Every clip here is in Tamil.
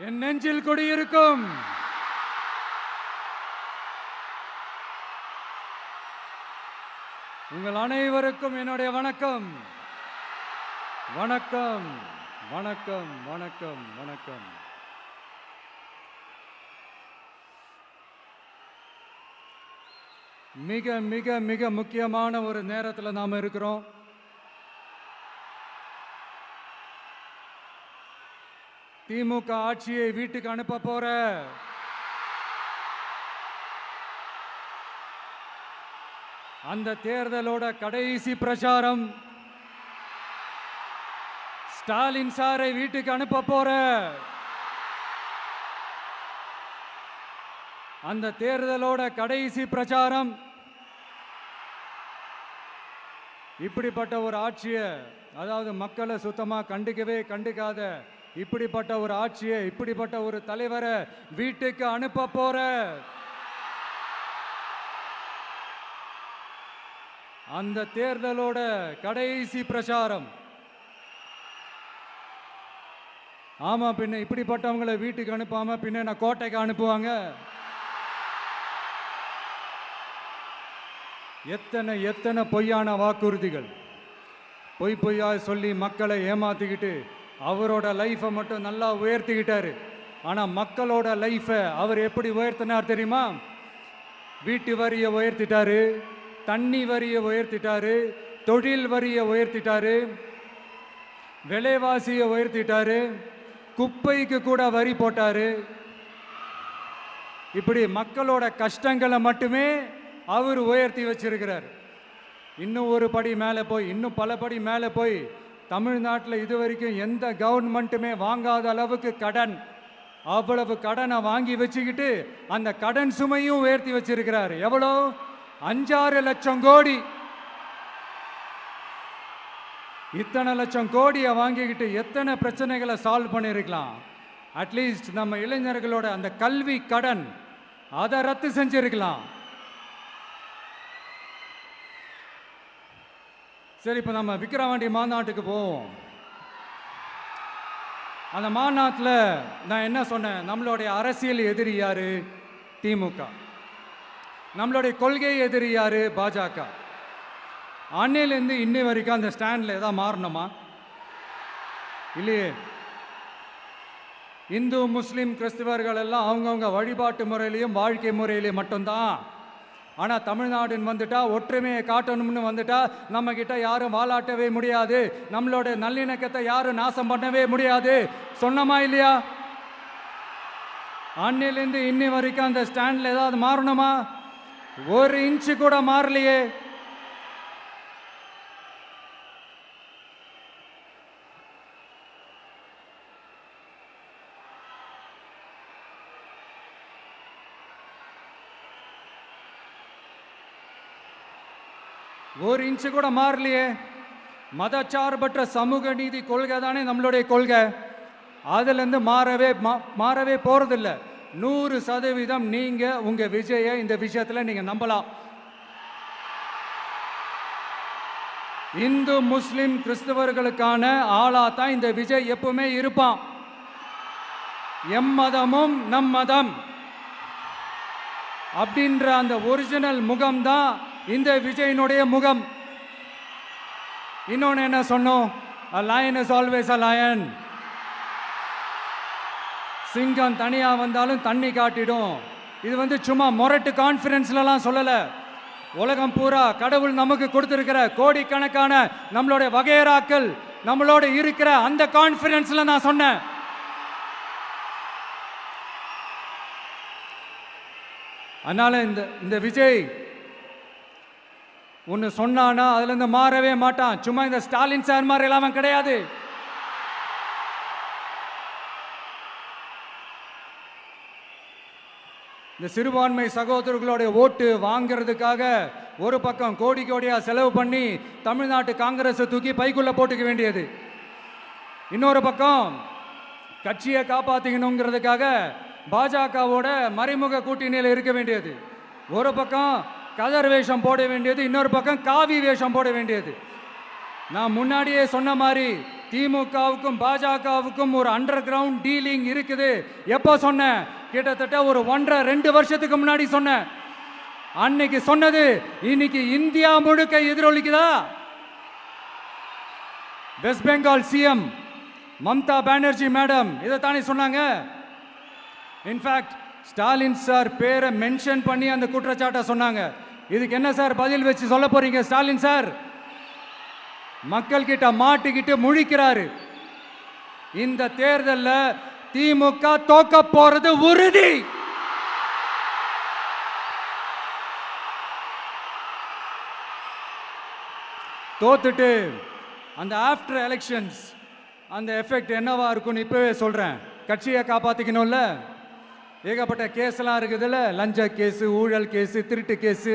என் நெஞ்சில் குடியிருக்கும் உங்கள் அனைவருக்கும் என்னுடைய வணக்கம். வணக்கம் வணக்கம் வணக்கம் வணக்கம். மிக மிக மிக முக்கியமான ஒரு நேரத்தில் நாம் இருக்கிறோம். திமுக ஆட்சியை வீட்டுக்கு அனுப்ப போற அந்த தேர்தலோட கடைசி பிரச்சாரம், ஸ்டாலின் சாரை வீட்டுக்கு அனுப்ப போற அந்த தேர்தலோட கடைசி பிரச்சாரம், இப்படிப்பட்ட ஒரு ஆட்சியை, அதாவது மக்களை சுத்தமா கண்டுக்காத இப்படிப்பட்ட ஒரு ஆட்சியை, இப்படிப்பட்ட ஒரு தலைவரை வீட்டுக்கு அனுப்ப போற அந்த தேர்தலோட கடைசி பிரச்சாரம். ஆமா, பின்ன இப்படிப்பட்டவங்களை வீட்டுக்கு அனுப்பாம பின்ன நான் கோட்டைக்கு அனுப்புவாங்க? எத்தனை எத்தனை பொய்யான வாக்குறுதிகள், பொய்யா சொல்லி மக்களை ஏமாத்திக்கிட்டு அவரோட லைஃபை மட்டும் நல்லா உயர்த்திக்கிட்டாரு. ஆனால் மக்களோட லைஃபை அவர் எப்படி உயர்த்தினார் தெரியுமா? வீட்டு வரியை உயர்த்திட்டாரு, தண்ணி வரியை உயர்த்திட்டாரு, தொழில் வரியை உயர்த்திட்டாரு, விலைவாசியை உயர்த்திட்டாரு, குப்பைக்கு கூட வரி போட்டாரு. இப்படி மக்களோட கஷ்டங்களை மட்டுமே அவர் உயர்த்தி வச்சிருக்கிறார். இன்னும் ஒரு படி மேலே போய், இன்னும் பல படி மேலே போய், தமிழ்நாட்டில் இதுவரைக்கும் எந்த கவர்மெண்ட்டுமே வாங்காத அளவுக்கு கடன், அவ்வளவு கடனை வாங்கி வச்சுக்கிட்டு அந்த கடன் சுமையும் உயர்த்தி வச்சிருக்கிறார். எவ்வளோ? 5-6 லட்சம் கோடி. இத்தனை லட்சம் கோடியை வாங்கிக்கிட்டு எத்தனை பிரச்சனைகளை சால்வ் பண்ணியிருக்கலாம். அட்லீஸ்ட் நம்ம இளைஞர்களோட அந்த கல்வி கடன் அதை ரத்து செஞ்சிருக்கலாம். சரி, இப்போ நம்ம விக்கிரவாண்டி மாநாட்டுக்கு போவோம். அந்த மாநாட்டில் நான் என்ன சொன்னேன்? நம்மளுடைய அரசியல் எதிரி யாரு? திமுக. நம்மளுடைய கொள்கை எதிரி யாரு? பாஜக. அன்னையிலேருந்து இன்னி வரைக்கும் அந்த ஸ்டாண்டில் ஏதாவது மாறணுமா? இல்லையே. இந்து முஸ்லீம் கிறிஸ்தவர்கள் எல்லாம் அவங்கவுங்க வழிபாட்டு முறையிலையும் வாழ்க்கை முறையிலையும் மட்டும்தான். ஆனால் தமிழ்நாடுன்னு வந்துட்டா, ஒற்றுமையை காட்டணும்னு வந்துட்டா, நம்ம கிட்ட யாரும் வாலாட்டவே முடியாது, நம்மளோட நல்லிணக்கத்தை யாரும் நாசம் பண்ணவே முடியாது. சொன்னமா இல்லையா? அன்னிலிருந்து இன்னி வரைக்கும் அந்த ஸ்டாண்ட்ல ஏதாவது மாறணுமா? 1 இன்ச்சு கூட மாறலையே. ஒரு இன்ச்சு கூட மாறலையே. மதச்சார்பற்ற சமூக நீதி கொள்கை தானே நம்மளுடைய கொள்கை. அதுலேருந்து மாறவே போறதில்ல. 100% நீங்க உங்க விஜயை இந்த விஷயத்துல நீங்க நம்பலாம். இந்து முஸ்லிம் கிறிஸ்தவர்களுக்கான ஆளா தான் இந்த விஜய் எப்பவுமே இருப்பான். எம்மதமும் நம் மதம் அப்படின்ற அந்த ஒரிஜினல் முகம் தான் இந்த விஜயினுடைய முகம். இன்னொன்னு என்ன சொன்னோம்? A lion is always a lion. சிங்கம் தனியா வந்தாலும் தண்ணி காட்டிடும். இது சும்மா மொரட்டு கான்ஃபரன்ஸ்லாம் சொல்லல. உலகம் பூரா கடவுள் நமக்கு கொடுத்திருக்கிற கோடிக்கணக்கான நம்மளுடைய வகையறாக்கள் நம்மளோட இருக்கிற அந்த கான்ஃபரன்ஸ்ல நான் சொன்னேன். அதனால இந்த விஜய் ஒன்று சொன்னானா அதுலேருந்து மாறவே மாட்டான். சும்மா இந்த ஸ்டாலின் சார் மாதிரி எல்லாம் கிடையாது. இந்த சிறுபான்மை சகோதரர்களுடைய ஓட்டு வாங்கிறதுக்காக ஒரு பக்கம் கோடியா செலவு பண்ணி தமிழ்நாட்டு காங்கிரஸை தூக்கி பைக்குள்ள போட்டுக்க வேண்டியது, இன்னொரு பக்கம் கட்சியை காப்பாற்றிக்கணுங்கிறதுக்காக பாஜகவோட மறைமுக கூட்டணியில் இருக்க வேண்டியது, ஒரு பக்கம் கதர் வேஷம் போட வேண்டியது, இன்னொரு பக்கம் காவி வேஷம் போட வேண்டியது. நான் முன்னாடியே சொன்ன மாதிரி திமுகவுக்கும் பாஜகவுக்கும் ஒரு அண்டர் கிரவுண்ட் டீலிங் இருக்குது. எப்போ சொன்னேன்? கிட்டத்தட்ட ஒரு 1.5-2 வருஷத்துக்கு முன்னாடி சொன்னேன். அன்னைக்கு சொன்னது இன்னைக்கு இந்தியா முழுக்க எதிரொலிக்குதா? West Bengal CM Mamata Banerjee madam இதைத்தானே சொன்னாங்க. இன்ஃபேக்ட் ஸ்டாலின் சார் பேரை மென்ஷன் பண்ணி அந்த குற்றச்சாட்டை சொன்னாங்க. இதுக்கு என்ன சார் பதில் வச்சு சொல்ல போறீங்க? ஸ்டாலின் சார் மக்கள் கிட்ட மாட்டிக்கிட்டு முழிக்கிறாரு. இந்த தேர்தலில் திமுக தோக்க போறது உறுதி. தோத்துட்டு அந்த ஆஃப்டர் எலெக்ஷன்ஸ் அந்த எஃபெக்ட் என்னவா இருக்கும்னு இப்பவே சொல்றேன். கட்சியை காப்பாத்திக்கணும்ல, ஏகப்பட்ட கேஸ்லாம் இருக்குதுல்ல, லஞ்ச கேஸு, ஊழல் கேஸு, திருட்டு கேஸு,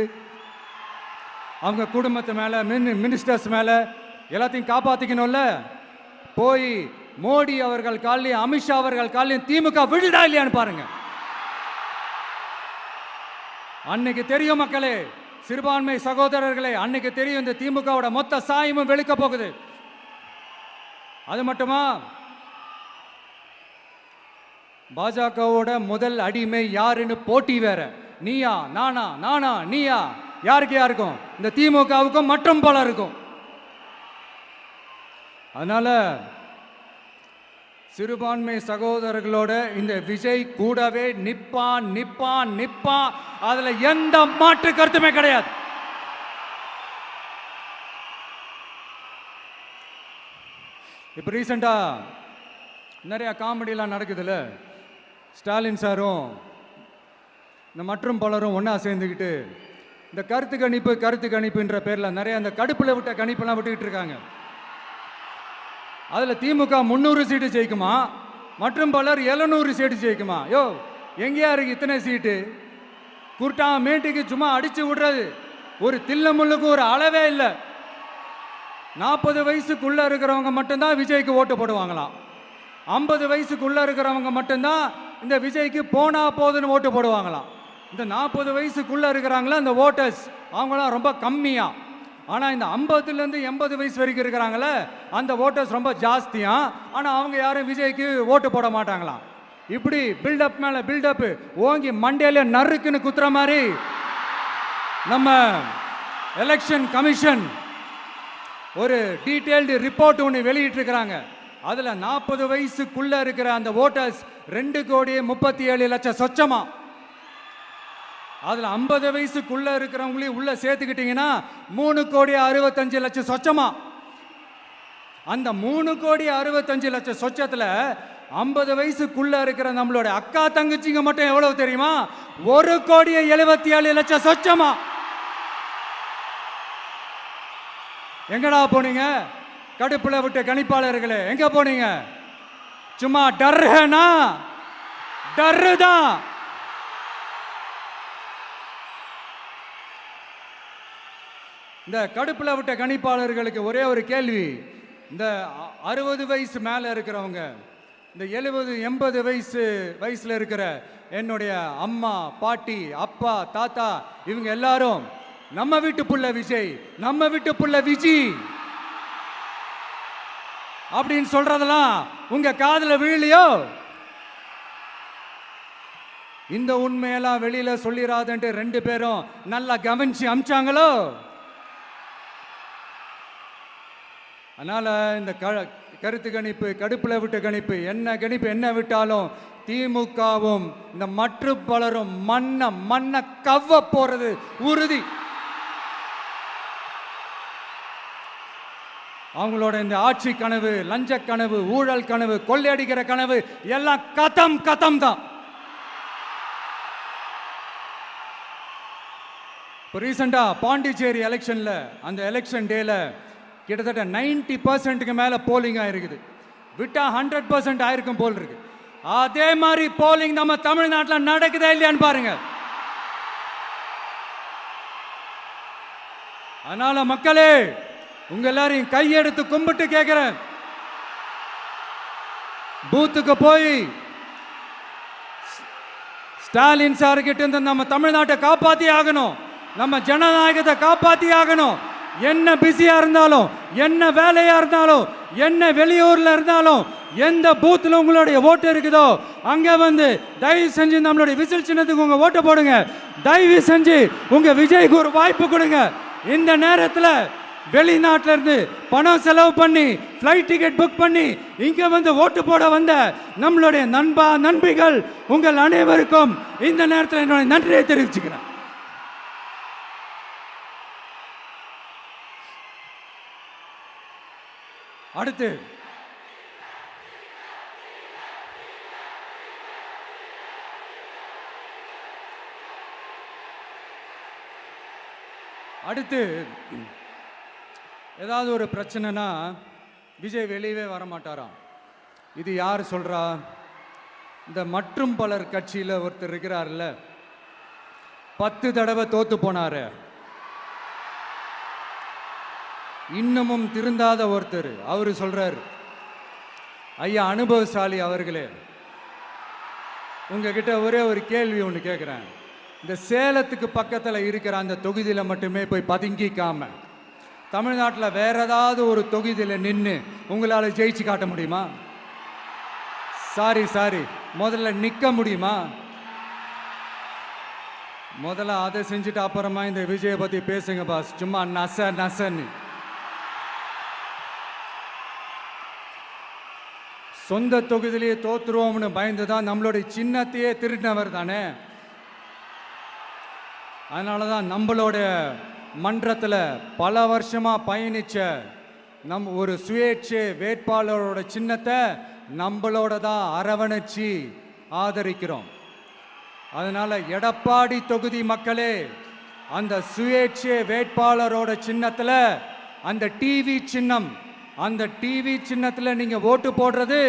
அவங்க குடும்பத்து மேலே, மினிஸ்டர்ஸ் மேலே எல்லாத்தையும் காப்பாற்றிக்கணும்ல. போய் மோடி அவர்கள் காலையும் அமித்ஷா அவர்கள் காலையும் திமுக விழுதா இல்லையான்னு பாருங்க. அன்னைக்கு தெரியும் மக்களே, சிறுபான்மை சகோதரர்களே, அன்னைக்கு தெரியும் இந்த திமுகவோட மொத்த சாயமும் வெளுக்க போகுது. அது மட்டுமா, பாஜகவோட முதல் அடிமை யாருன்னு போட்டி வேற. நீயா நானா, நானா நீயா, யாருக்கு யாருக்கும்? இந்த திமுகவுக்கும் மற்றும் பலருக்கும். அதனால சிறுபான்மை சகோதரர்களோட இந்த விஜய் கூடவே நிப்பான் நிப்பான் நிப்பான். அதுல எந்த மாற்று கருத்துமே கிடையாது. இப்ப ரீசெண்டா நிறைய காமெடியெல்லாம் நடக்குதுல்ல. ஸ்டாலின் சாரும் இந்த மற்றும் பலரும் ஒன்றா சேர்ந்துக்கிட்டு இந்த கருத்து கணிப்புன்ற பேரில் நிறைய அந்த கடுப்பில் விட்ட கணிப்பெல்லாம் விட்டுக்கிட்டு இருக்காங்க. அதில் திமுக 300 சீட்டு ஜெயிக்குமா, மற்றும் பலர் 700 சீட்டு ஜெயிக்குமா? யோ, எங்கேயா இருக்கு இத்தனை சீட்டு? குர்ட்டா மேட்டுக்கு சும்மா அடிச்சு விடுறது. ஒரு தில்ல முள்ளுக்கு ஒரு அளவே இல்லை. 40 வயசுக்குள்ளே இருக்கிறவங்க மட்டும்தான் விஜய்க்கு ஓட்டு போடுவாங்களாம். 50 வயசுக்குள்ளே இருக்கிறவங்க மட்டும்தான் இந்த விஜய்க்கு போனா போதுன்னு ஓட்டு போடுவாங்களாம். இந்த 40 வயசுக்குள்ளே இருக்கிறாங்களா இந்த ஓட்டர்ஸ், அவங்களாம் ரொம்ப கம்மியா. ஆனால் இந்த 50லேருந்து 80 வயசு வரைக்கும் இருக்கிறாங்களே அந்த ஓட்டர்ஸ் ரொம்ப ஜாஸ்தியா. ஆனால் அவங்க யாரும் விஜய்க்கு ஓட்டு போட மாட்டாங்களாம். இப்படி பில்டப் மேலே பில்டப் ஓங்கி மண்டையில நறுக்குன்னு குத்துற மாதிரி நம்ம எலெக்ஷன் கமிஷன் ஒரு டீட்டெயில்டு ரிப்போர்ட் ஒன்று வெளியிட்டு இருக்கிறாங்க. அதில் 40 வயசுக்குள்ளே இருக்கிற அந்த ஓட்டர்ஸ் 2,37,00,000 சொச்சமா. அதில் 50 வயசுக்குள்ளே இருக்கிறவங்களையும் உள்ளே சேர்த்துக்கிட்டிங்கன்னா 3,65,00,000 சொச்சமா. அந்த 3,65,00,000 சொச்சத்தில் 50 வயசுக்குள்ளே இருக்கிற நம்மளோட அக்கா தங்கச்சிங்க மட்டும் எவ்வளவு தெரியுமா? 1,77,00,000 சொச்சமா. எங்கடா போனீங்க கடுப்புல விட்ட கணிப்பாளர்களே? எங்க போனீங்க? சும்மா டர்னா டர்தான். இந்த கடுப்புல விட்ட கணிப்பாளர்களுக்கு ஒரே ஒரு கேள்வி. இந்த 60 வயசு மேலே இருக்கிறவங்க, இந்த 70-80 வயசுல இருக்கிற என்னுடைய அம்மா, பாட்டி, அப்பா, தாத்தா, இவங்க எல்லாரும் நம்ம வீட்டு புள்ள விஜய், நம்ம வீட்டு புள்ள விஜி அப்படின்னு சொல்றதெல்லாம் உங்க காதுல விழலையோ? இந்த உண்மையெல்லாம் வெளியில சொல்லிடாதுன்ட்டு 2 பேரும் நல்லா கவனிச்சு அமிச்சாங்களோ? அதனால இந்த கருத்து கணிப்பு, கடுப்புல விட்ட கணிப்பு, என்ன கணிப்பு என்ன விட்டாலும் திமுகவும் இந்த மற்ற பலரும் மண்ண கவ்வ போறது உறுதி. அவங்களோட இந்த ஆட்சி கனவு, லஞ்ச கனவு, ஊழல் கனவு, கொள்ளையடிக்கிற கனவு எல்லாம் கதம் தான். இப்போ ரீசெண்டா பாண்டிச்சேரி எலெக்ஷன்ல அந்த எலெக்ஷன் டேல கிட்டத்தட்ட 90% மேல போலிங் ஆயிருக்குது. விட்டா 100% ஆயிருக்கும் போல் இருக்கு. அதே மாதிரி போலிங் நம்ம தமிழ்நாட்டில் நடக்குதா இல்லையான்னு பாருங்க. அதனால மக்களே, உங்க எல்லாரையும் கையெடுத்து கும்பிட்டு கேட்கிறேன், பூத்துக்கு போய் ஸ்டாலின் சார் கிட்ட இருந்து நம்ம தமிழ்நாட்டை காப்பாத்தி ஆகணும், நம்ம ஜனநாயகத்தை காப்பாத்தி ஆகணும். என்ன பிஸியா இருந்தாலும், என்ன வேலையா இருந்தாலும், என்ன வெளியூர்ல இருந்தாலும், எந்த பூத்துல உங்களுடைய ஓட்டு இருக்குதோ அங்க வந்து தயவு செஞ்சு நம்மளுடைய விசில் சின்னத்துக்கு உங்க ஓட்டு போடுங்க. தயவு செஞ்சு உங்க விஜய்க்கு ஒரு வாய்ப்பு கொடுங்க. இந்த நேரத்தில் வெளிநாட்டில இருந்து பணம் செலவு பண்ணி ஃப்ளைட் டிக்கெட் புக் பண்ணி இங்க வந்து ஓட்டு போட வந்த நம்மளுடைய நண்பிகள் உங்கள் அனைவருக்கும் இந்த நேரத்தில் என்னுடைய நன்றியை தெரிவிச்சுக்கிறேன். அடுத்து ஏதாவது ஒரு பிரச்சனைனா விஜய் வெளியவே வர மாட்டாராம். இது யார் சொல்றா? இந்த மற்றும் பலர் கட்சியில் ஒருத்தர் இருக்கிறார்ல, 10 தடவை தோத்து போனாரு, இன்னமும் திருந்தாத ஒருத்தர். அவரு சொல்றாரு, ஐயா அனுபவசாலி அவர்களே, உங்ககிட்ட ஒரே ஒரு கேள்வி ஒன்று கேட்குறேன். இந்த சேலத்துக்கு பக்கத்தில் இருக்கிற அந்த தொகுதியில் மட்டுமே போய் பதுங்கிக்காம தமிழ்நாட்டில் வேற ஏதாவது ஒரு தொகுதியில் நின்று உங்களால் ஜெயிச்சு காட்ட முடியுமா? சாரி முதல்ல நிற்க முடியுமா? முதல்ல அதை செஞ்சுட்டு அப்புறமா இந்த விஜயை பற்றி பேசுங்க பாஸ். சும்மா நசன்னு சொந்த தொகுதியிலேயே தோத்துருவோம்னு பயந்து தான் நம்மளுடைய சின்னத்தையே திருடினவர் தானே. அதனால தான் நம்மளோட மன்றத்தில் பல வருஷமாக பயணிச்ச ஒரு சுயேட்சை வேட்பாளரோட சின்னத்தை நம்மளோட தான் அரவணைச்சி ஆதரிக்கிறோம். அதனால எடப்பாடி தொகுதி மக்களே, அந்த சுயேட்சை வேட்பாளரோட சின்னத்தில் அந்த டிவி சின்னம், அந்த டிவி சின்னத்தில் நீங்கள் ஓட்டு போடுறது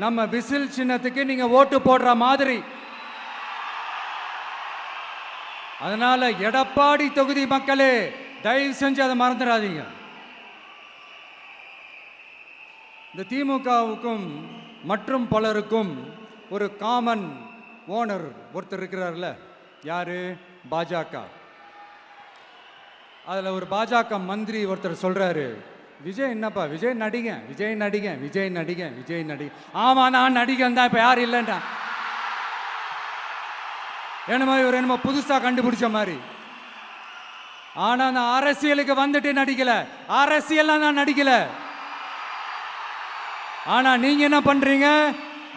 நம்ம விசில் சின்னத்துக்கு நீங்கள் ஓட்டு போடுற மாதிரி. அதனால எடப்பாடி தொகுதி மக்களே, தயவு செஞ்சு அதை மறந்துடாதீங்க. இந்த திமுகவுக்கும் மற்றும் பலருக்கும் ஒரு காமன் ஓனர் ஒருத்தர் இருக்கிறார்ல, யாரு? பாஜக. அதில் ஒரு பாஜக மந்திரி ஒருத்தர் சொல்றாரு, விஜய் என்னப்பா விஜய் நடிகன். ஆமா நான் நடிகன் தான், இப்போ யார் இல்லைன்றா. என்னமோ இவர் என்னமோ புதுசா கண்டுபிடிச்ச மாதிரி. ஆனா நான் அரசியலுக்கு வந்துட்டு நடிக்கல, அரசியல் நான் நடிக்கல. ஆனா நீங்க என்ன பண்றீங்க?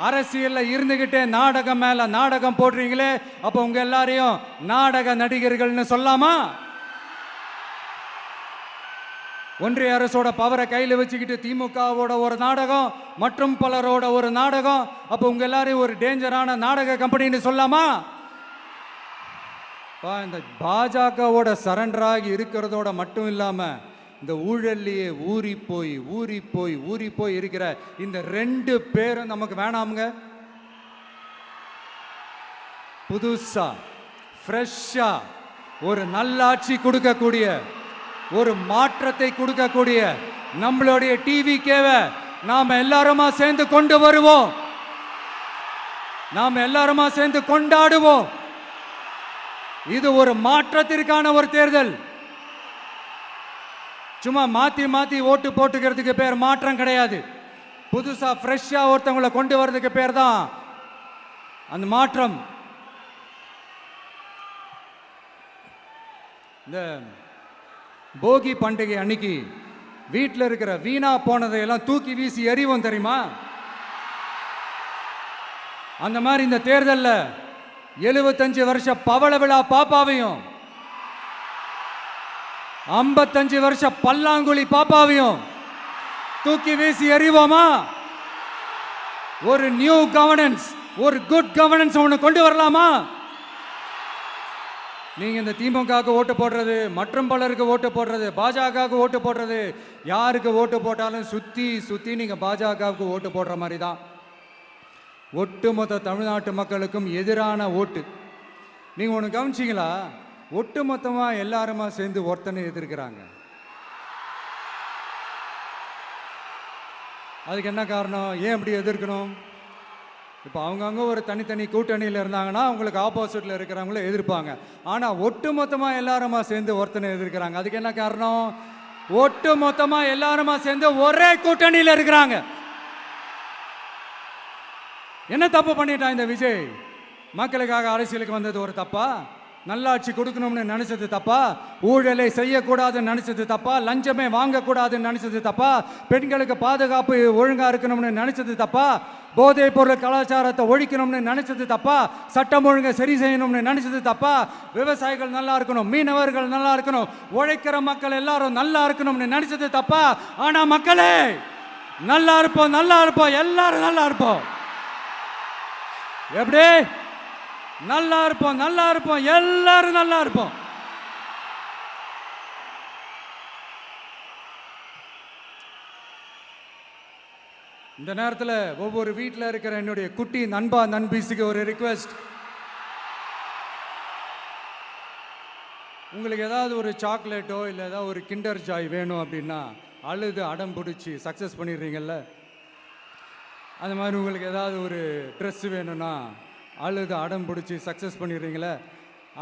அரசியல்ல இருந்துகிட்டே நாடகம் மேல நாடகம் போடுறீங்களே, அப்ப உங்க எல்லாரையும் நாடக நடிகர்கள்னு சொல்லாமா? ஒன்றிய அரசோட பவரை கையில் வச்சுக்கிட்டு திமுகவோட ஒரு நாடகம், மற்றும் பலரோட ஒரு நாடகம், அப்ப உங்க எல்லாரையும் ஒரு டேஞ்சரான நாடக கம்பெனின்னு சொல்லாமா? இந்த பாஜகவோட சரண்டராகி இருக்கிறதோட மட்டும் இல்லாம இந்த ஊழல்லையே ஊறி போய் இருக்கிற இந்த 2 பேரும் நமக்கு வேணாமுங்க. புதுசா ஃப்ரெஷ்ஷா ஒரு நல்லாட்சி கொடுக்கக்கூடிய, ஒரு மாற்றத்தை கொடுக்கக்கூடிய நம்மளுடைய டிவிகேவை நாம எல்லாருமா சேர்ந்து கொண்டு வருவோம், நாம எல்லாருமா சேர்ந்து கொண்டாடுவோம். இது ஒரு மாற்றத்திற்கான ஒரு தேர்தல். சும்மா மாத்தி ஓட்டு போட்டுக்கிறதுக்கு பேர் மாற்றம் கிடையாது. புதுசா ஃப்ரெஷ்ஷா ஒருத்தவங்களை கொண்டு வர்றதுக்கு பேர் தான் அந்த மாற்றம். இந்த போகி பண்டிகை அன்னைக்கு வீட்டில் இருக்கிற வீணா போனதையெல்லாம் தூக்கி வீசி எறிவோம் தெரியுமா? அந்த மாதிரி இந்த தேர்தலில் 75 வருஷ பவள விழா பாப்பாவையும் 55 வருஷ பல்லாங்குழி பாப்பாவையும் தூக்கி வீசி எறிவோமா? ஒரு நியூ கவர்னன்ஸ், ஒரு குட் கவர்னன்ஸ் ஒன்று கொண்டு வரலாமா? நீங்க இந்த திமுகவுக்கு ஓட்டு போடுறது, மற்றும் பலருக்கு ஓட்டு போடுறது, பாஜகவுக்கு ஓட்டு போடுறது, யாருக்கு ஓட்டு போட்டாலும் சுத்தி நீங்க பாஜகவுக்கு ஓட்டு போடுற மாதிரி தான். ஒட்டுமொத்த தமிழ்நாட்டு மக்களுக்கும் எதிரான ஓட்டு. நீங்க ஒன்று கவனிச்சிங்களா? ஒட்டுமொத்தமா எல்லாருமா சேர்ந்து ஒருத்தனை எதிர்க்கிறாங்க. அதுக்கு என்ன காரணம்? ஏன் இப்படி எதிர்க்கணும்? இப்போ அவங்கவுங்க ஒரு தனித்தனி கூட்டணியில் இருந்தாங்கன்னா அவங்களுக்கு ஆப்போசிட்ல இருக்கிறவங்கள எதிர்ப்பாங்க. ஆனால் ஒட்டுமொத்தமாக எல்லாருமா சேர்ந்து ஒருத்தனை எதிர்க்கிறாங்க. அதுக்கு என்ன காரணம்? ஒட்டு மொத்தமா எல்லாருமா சேர்ந்து ஒரே கூட்டணியில் இருக்கிறாங்க. என்ன தப்பு பண்ணிட்டான் இந்த விஜய்? மக்களுக்காக அரசியலுக்கு வந்தது ஒரு தப்பா? நல்லாட்சி கொடுக்கணும்னு நினைச்சது தப்பா? ஊழலை செய்யக்கூடாதுன்னு நினைச்சது தப்பா? லஞ்சமே வாங்கக்கூடாதுன்னு நினைச்சது தப்பா? பெண்களுக்கு பாதுகாப்பு ஒழுங்கா இருக்கணும்னு நினைச்சது தப்பா? போதைப் பொருள் கலாச்சாரத்தை ஒழிக்கணும்னு நினைச்சது தப்பா? சட்டம் ஒழுங்கை சரி செய்யணும்னு நினைச்சது தப்பா? விவசாயிகள் நல்லா இருக்கணும், மீனவர்கள் நல்லா இருக்கணும், உழைக்கிற மக்கள் எல்லாரும் நல்லா இருக்கணும்னு நினைச்சது தப்பா? ஆனா மக்களே, நல்லா இருப்போம், நல்லா இருப்போம், எல்லாரும் நல்லா இருப்போம். எப்படி நல்லா இருப்போம், நல்லா இருப்போம், எல்லாரும் நல்லா இருப்போம். இந்த நேரத்தில் ஒவ்வொரு வீட்டில் இருக்கிற என்னுடைய குட்டி நண்பா நண்பீஸுக்கு ஒரு ரிக்வெஸ்ட். உங்களுக்கு ஏதாவது ஒரு சாக்லேட்டோ இல்லை ஏதாவது ஒரு கிண்டர் ஜாய் வேணும் அப்படின்னா அழுது அடம் பிடிச்சி சக்ஸஸ் பண்ணிடுறீங்கல்ல, அந்த மாதிரி உங்களுக்கு ஏதாவது ஒரு ட்ரெஸ் வேணும்னா அழுது அடம் பிடிச்சி சக்ஸஸ் பண்ணிடுறீங்களே,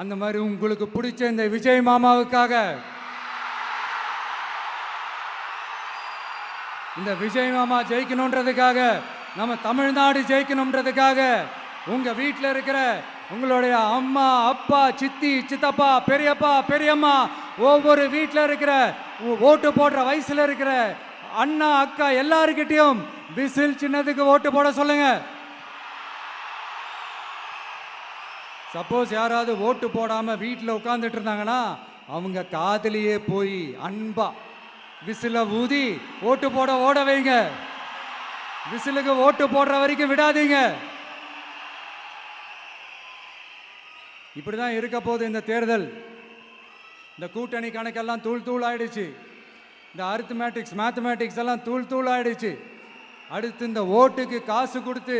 அந்த மாதிரி உங்களுக்கு பிடிச்ச இந்த விஜய் மாமாவுக்காக, இந்த விஜய் மாமா ஜெயிக்கணுன்றதுக்காக, நம்ம தமிழ்நாடு ஜெயிக்கணுன்றதுக்காக, உங்க வீட்டில் இருக்கிற உங்களுடைய அம்மா அப்பா சித்தி சித்தப்பா பெரியப்பா பெரியம்மா ஒவ்வொரு வீட்டில் இருக்கிற ஓட்டு போடுற வயசுல இருக்கிற அண்ணா அக்கா எல்லாருக்கிட்டையும் விசில் சின்னதுக்கு ஓட்டு போட சொல்லுங்க. சப்போஸ் யாராவது ஓட்டு போடாம வீட்டில் உட்கார்ந்துட்டு இருந்தாங்கன்னா அவங்க காதலியே போய் அன்பா விசில ஊதி ஓட்டு போட ஓட வைங்க. விசிலுக்கு ஓட்டு போடுற வரைக்கும் விடாதீங்க. இப்படிதான் இருக்க போது இந்த தேர்தல். இந்த கூட்டணி கணக்கெல்லாம் தூள் தூள் ஆயிடுச்சு. இந்த அரித்மேட்டிக்ஸ் மேத்தமேட்டிக்ஸ் எல்லாம் தூள் தூள் ஆயிடுச்சு. அடுத்து இந்த ஓட்டுக்கு காசு கொடுத்து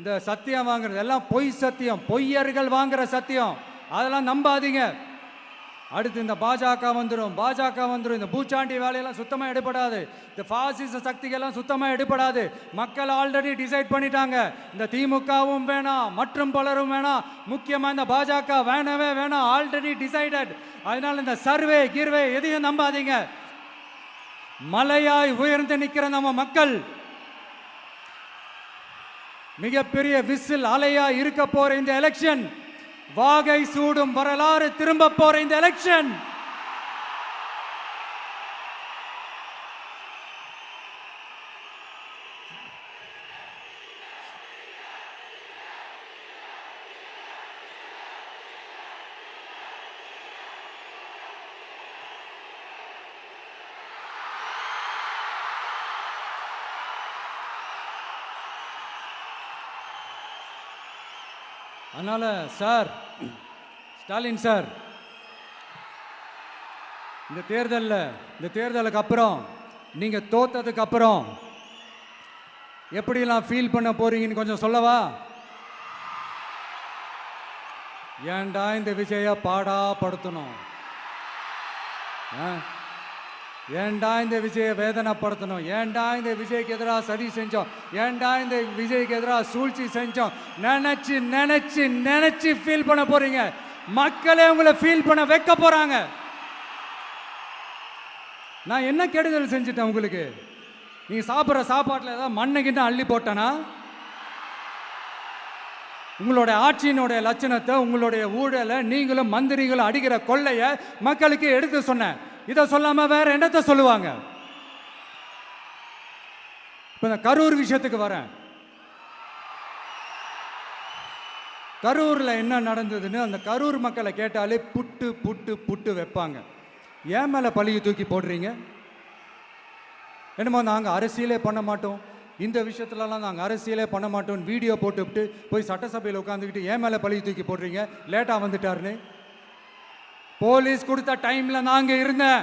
இந்த சத்தியம் வாங்குறது எல்லாம் பொய் சத்தியம், பொய்யர்கள் வாங்குற சத்தியம், அதெல்லாம் நம்பாதீங்க. அடுத்து இந்த பாஜக வந்துடும், இந்த பூச்சாண்டி வேலையெல்லாம் சுத்தமாக எடுபடாது. இந்த பாசிச சக்திகள்லாம் சுத்தமாக எடுபடாது. மக்கள் ஆல்ரெடி டிசைட் பண்ணிட்டாங்க. இந்த திமுகவும் வேணாம், மற்றும் பலரும் வேணாம், முக்கியமாக இந்த பாஜக வேணவே வேணாம், ஆல்ரெடி டிசைடட். அதனால இந்த சர்வே கிர்வே எதையும் நம்பாதீங்க. மலையாய் உயர்ந்து நிற்கிற நம்ம மக்கள் மிகப்பெரிய விசில் அலையா இருக்க போற இந்த எலெக்ஷன், வாகை சூடும் வரலாறு திரும்ப போற இந்த எலெக்ஷன், அதனால சார், ஸ்டாலின் சார், இந்த தேர்தலுக்கு அப்புறம் நீங்க தோத்ததுக்கு அப்புறம் எப்படிலாம் ஃபீல் பண்ண போறீங்கன்னு கொஞ்சம் சொல்லவா? ஏன்டா இந்த விஜய பாடா படுத்தணும், ஏன்டா இந்த விஜயை வேதனைப்படுத்தணும், ஏன்டா இந்த விஜய்க்கு எதிராக சதி செஞ்சோம், ஏன்டா இந்த விஜய்க்கு எதிராக சூழ்ச்சி செஞ்சோம் நினைச்சு நினைச்சு நினைச்சு ஃபீல் பண்ண போறீங்க. மக்களே உங்களை ஃபீல் பண்ண வைக்க போறாங்க. நான் என்ன கெடுதல் செஞ்சுட்டேன் உங்களுக்கு? நீங்க சாப்பிட்ற சாப்பாட்டில் ஏதாவது மண்ணைக்கிட்ட அள்ளி போட்டேனா? உங்களுடைய ஆட்சியினுடைய லட்சணத்தை, உங்களுடைய ஊழலை, நீங்களும் மந்திரிகளும் அடிக்கிற கொள்ளையை மக்களுக்கு எடுத்து சொன்னேன். இதை சொல்லாம வேற என்னத்தை சொல்லுவாங்க? இப்ப இந்த கரூர் விஷயத்துக்கு வரேன். கரூர்ல என்ன நடந்ததுன்னு அந்த கரூர் மக்களை கேட்டாலே புட்டு புட்டு புட்டு வைப்பாங்க. ஏன் மேல பழியை தூக்கி போடுறீங்க? என்னமோ நாங்க அரசியலே பண்ண மாட்டோம், இந்த விஷயத்துலலாம் நாங்கள் அரசியலே பண்ண மாட்டோம், வீடியோ போட்டுவிட்டு போய் சட்டசபையில் உட்காந்துக்கிட்டு ஏன் மேலே பழியை தூக்கி போடுறீங்க? லேட்டாக வந்துட்டாருன்னு போலீஸ் கொடுத்த டைம்ல நாங்க இருந்தேன்.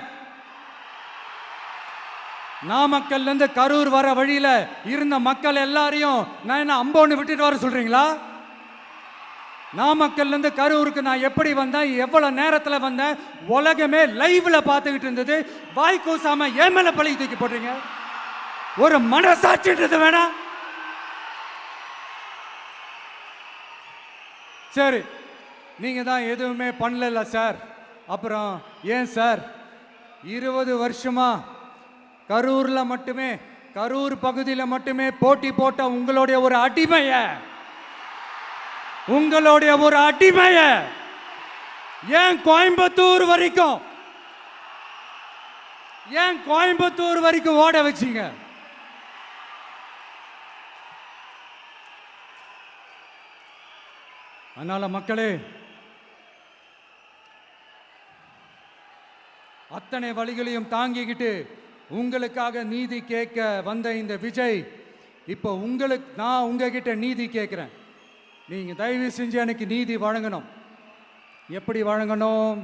நாமக்கல்ல இருந்து கரூர் வர வழியில இருந்த மக்கள் எல்லாரையும் நான் என்ன அம்போன்னு விட்டுட்டு வர சொல்றீங்களா? நாமக்கல்ல இருந்து கரூருக்கு நான் எப்படி வந்தேன், எவ்வளவு நேரத்தில் வந்தேன், உலகமே லைவ்ல பார்த்துக்கிட்டு இருந்தது. வாய் கூசாம ஏன் மேல பழி தூக்கி போடுறீங்க? ஒரு மனசாட்சின்றது வேணாம்? சரி, நீங்க தான் எதுவுமே பண்ணல சார், அப்புறம் ஏன் சார் 20 வருஷமா கரூர்ல மட்டுமே, கரூர் பகுதியில் மட்டுமே போட்டி போட்ட உங்களுடைய ஒரு அடிமைய, ஏன் கோயம்புத்தூர் வரைக்கும் ஓட வச்சீங்க? அதனால மக்களே, அத்தனை வழிகளையும் தாங்கிக்கிட்டு உங்களுக்காக நீதி கேட்க வந்த இந்த விஜய், இப்போ நான் உங்ககிட்ட நீதி கேட்கிறேன். நீங்க தயவு செஞ்சு எனக்கு நீதி வழங்கணும். எப்படி வழங்கணும்?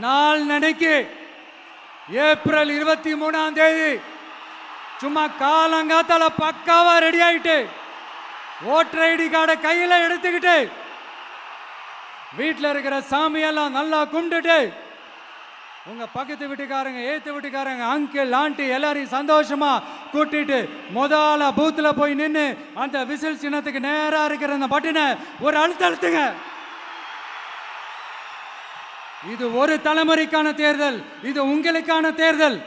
நாள் நடைக்கு ஏப்ரல் 23ஆம் தேதி சும்மா காலங்காத்தால பக்காவா ரெடி ஆயிட்டு, ஓட்டர் ஐடி கார்டை கையில எடுத்துக்கிட்டு, வீட்டில் இருக்கிற சாமியெல்லாம் நல்லா கும்பிட்டுட்டு, உங்க பக்கத்து வீட்டுக்காரங்க, ஏத்து வீட்டுக்காரங்க, அங்கிள் ஆண்டி எல்லாரையும் சந்தோஷமா கூட்டிட்டு முதல்ல பூத்துல போய் நின்று அந்த விசில் சின்னத்துக்கு நேரா இருக்கிற அந்த பட்டனை ஒரு அழுத்துங்க. இது ஒரு தலைமுறைக்கான தேர்தல், இது உங்களுக்கான தேர்தல்.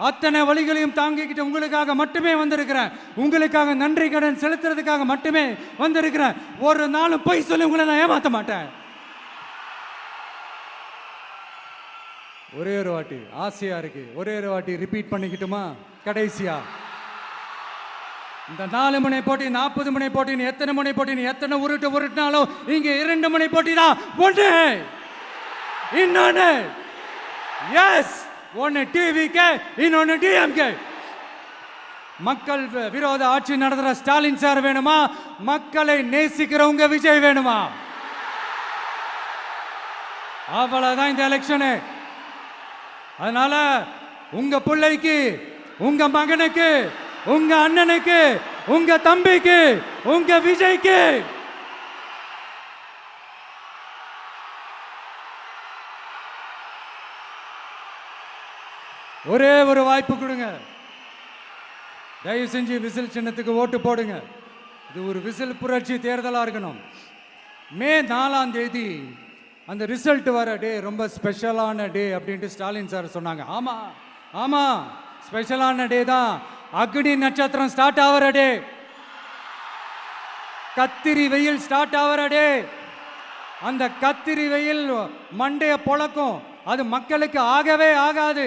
அத்தனை வழிகளையும் தாங்கிக்கிட்டு உங்களுக்காக மட்டுமே வந்திருக்கிறேன். உங்களுக்காக நன்றி கடன் செலுத்துறதுக்காக மட்டுமே வந்திருக்கிறேன். ஒரு நாளும் பொய் சொல்லி உங்களை நான் ஏமாற்ற மாட்டேன். ஒரே ஒரு வாட்டி ஆசையா இருக்கு, ஒரே ஒரு வாட்டி ரிப்பீட் பண்ணிக்கிட்டுமா? கடைசியா இந்த 4 முனை போட்டி, 40 முனை போட்டி, எத்தனை முனை போட்டி, எத்தனை உருட்டினாலும் இங்க 2 முனை போட்டி தான். ஒன்று இன்னொன்னு, எஸ், ஒன்னு டிவிகே, இன்னொன்னு டிஎம்கே. மக்கள் விரோத ஆட்சி நடத்துற ஸ்டாலின் சார் வேணுமா? மக்களை நேசிக்கிறவங்க விஜய் வேணுமா? அவ்வளவுதான் இந்த எலெக்ஷனு. அதனால உங்க பிள்ளைக்கு, உங்க மகனுக்கு, உங்க அண்ணனுக்கு, உங்க தம்பிக்கு, உங்க விஜய்க்கு ஒரே ஒரு வாய்ப்பு கொடுங்க. தயவு செஞ்சு விசில் சின்னத்துக்கு ஓட்டு போடுங்க. இது ஒரு விசில் புரட்சி தேர்தலாக இருக்கணும். மே 4ஆம் தேதி அந்த ரிசல்ட் வர டே ரொம்ப ஸ்பெஷலான டே அப்படின்ட்டு ஸ்டாலின் சார் சொன்னாங்க. ஆமாம், ஸ்பெஷலான டே தான். அக்னி நட்சத்திரம் ஸ்டார்ட் ஆகிற டே, கத்திரி வெயில் ஸ்டார்ட் ஆகிற டே. அந்த கத்திரி வெயில் மண்டைய பொழக்கும். அது மக்களுக்கு ஆகவே ஆகாது.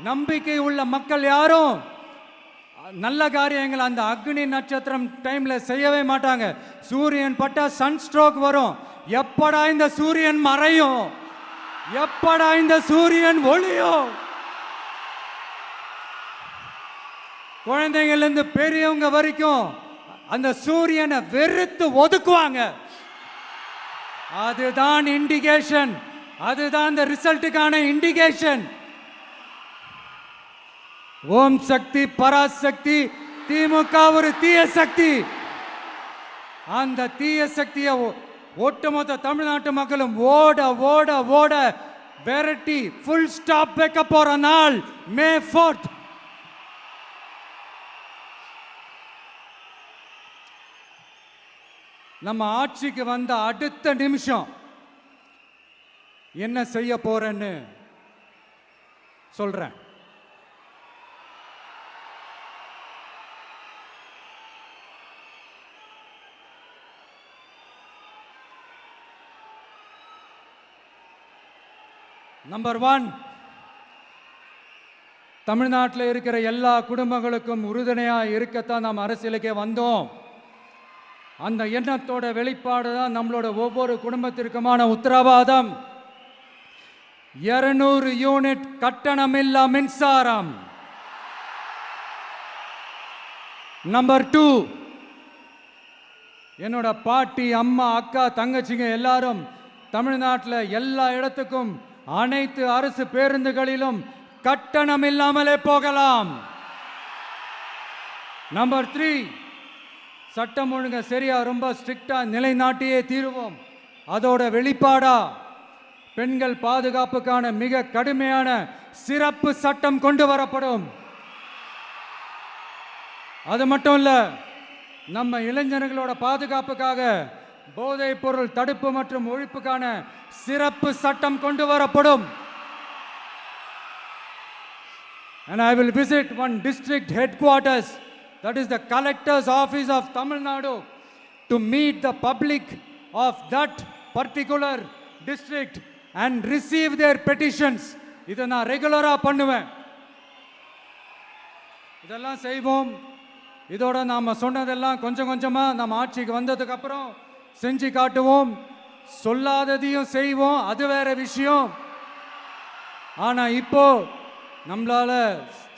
நம்பிக்கை உள்ள மக்கள் யாரும் நல்ல காரியங்கள் அந்த அக்னி நட்சத்திரம் டைம்ல செய்யவே மாட்டாங்க. சூரியன் பட்டா சன் ஸ்ட்ரோக் வரும். எப்படா இந்த சூரியன் மறையும், எப்படா இந்த சூரியன் ஒளியும்? குழந்தைங்கள்ல இருந்து பெரியவங்க வரைக்கும் அந்த சூரியனை வெறுத்து ஒதுக்குவாங்க. அதுதான் இண்டிகேஷன், அதுதான் இந்த ரிசல்ட்டுக்கான இண்டிகேஷன். ஓம் சக்தி பராசக்தி, திமுக ஒரு தீய சக்தி. அந்த தீய சக்தியை ஒட்டுமொத்த தமிழ்நாட்டு மக்களும் ஓட ஓட ஓட விரட்டி ஃபுல் ஸ்டாப் வைக்க போற நாள் மே 4th. நம்ம ஆட்சிக்கு வந்த அடுத்த நிமிஷம் என்ன செய்ய போறேன்னு சொல்றேன். நம்பர் 1, தமிழ்நாட்டில் இருக்கிற எல்லா குடும்பங்களுக்கும் உறுதுணையாக இருக்கத்தான் நாம் அரசியலுக்கே வந்தோம். அந்த எண்ணத்தோட வெளிப்பாடு தான் நம்மளோட ஒவ்வொரு குடும்பத்திற்குமான உத்தரவாதம். 200 யூனிட் கட்டணமில்லா மின்சாரம். நம்பர் 2, என்னோட பாட்டி, அம்மா, அக்கா, தங்கச்சிங்க எல்லாரும் தமிழ்நாட்டில் எல்லா இடத்துக்கும் அனைத்து அரசு பேருந்துகளிலும் கட்டணம் இல்லாமலே போகலாம். நம்பர் 3, சட்டம் ஒழுங்கு சரியா ரொம்ப ஸ்ட்ரிக்டா நிலைநாட்டியே தீருவோம். அதோட வெளிப்பாடா பெண்கள் பாதுகாப்புக்கான மிக கடுமையான சிறப்பு சட்டம் கொண்டு வரப்படும். அது மட்டும் இல்ல, நம்ம இளைஞர்களோட பாதுகாப்புக்காக போதைப் பொருள் தடுப்பு மற்றும் ஒழிப்புக்கான சிறப்பு சட்டம் கொண்டு வரப்படும். And I will visit one district headquarters, that is the collector's office of Tamil Nadu, to meet the public of that particular district and receive their petitions. இதை நான் ரெகுலராக பண்ணுவேன். இதெல்லாம் செய்வோம். இதோட நாம் சொன்னதெல்லாம் கொஞ்சம் கொஞ்சமாக நம்ம ஆட்சிக்கு வந்ததுக்கு அப்புறம் செஞ்சு காட்டுவோம். சொல்லாததையும் செய்வோம், அது வேற விஷயம். ஆனால் இப்போ நம்மளால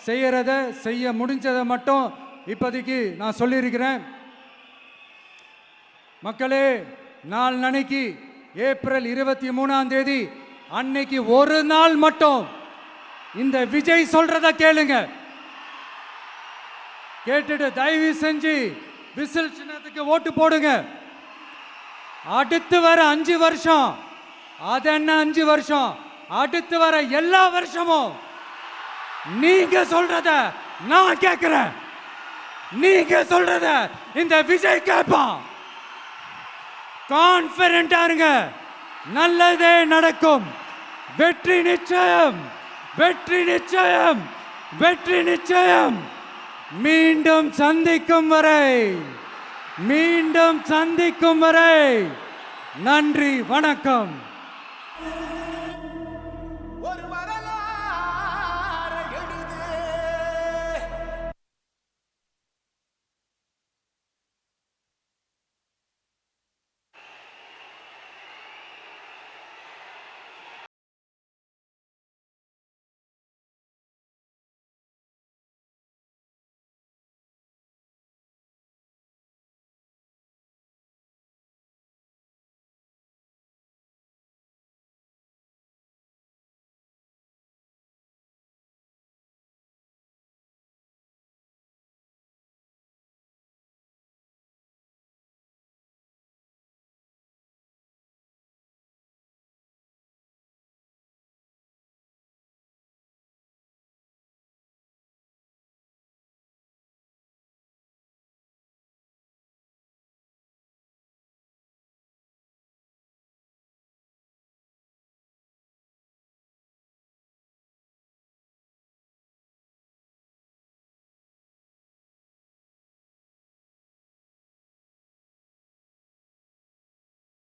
செய்யறத செய்ய முடிஞ்சதை மட்டும் இப்போதைக்கு நான் சொல்லியிருக்கிறேன். மக்களே, நாளைக்கு ஏப்ரல் 23ஆம் தேதி அன்னைக்கு ஒரு நாள் மட்டும் இந்த விஜய் சொல்றத கேளுங்க. கேட்டுட்டு தயவு செஞ்சு விசில் சின்னத்துக்கு ஓட்டு போடுங்க. அடுத்து வர 5 வருஷம், அது என்ன 5 வருஷம், அடுத்து வர எல்லா வருஷமும் நீங்க சொல்றத நான் கேட்கிறேன். நீங்க சொல்றத இந்த விஜய் கேட்பான். கான்ஃபிடென்ட்டா இருங்க, நல்லதே நடக்கும். வெற்றி நிச்சயம், வெற்றி நிச்சயம், வெற்றி நிச்சயம். மீண்டும் சந்திக்கும் வரை, மீண்டும் சந்திக்கும் வரை நன்றி, வணக்கம்.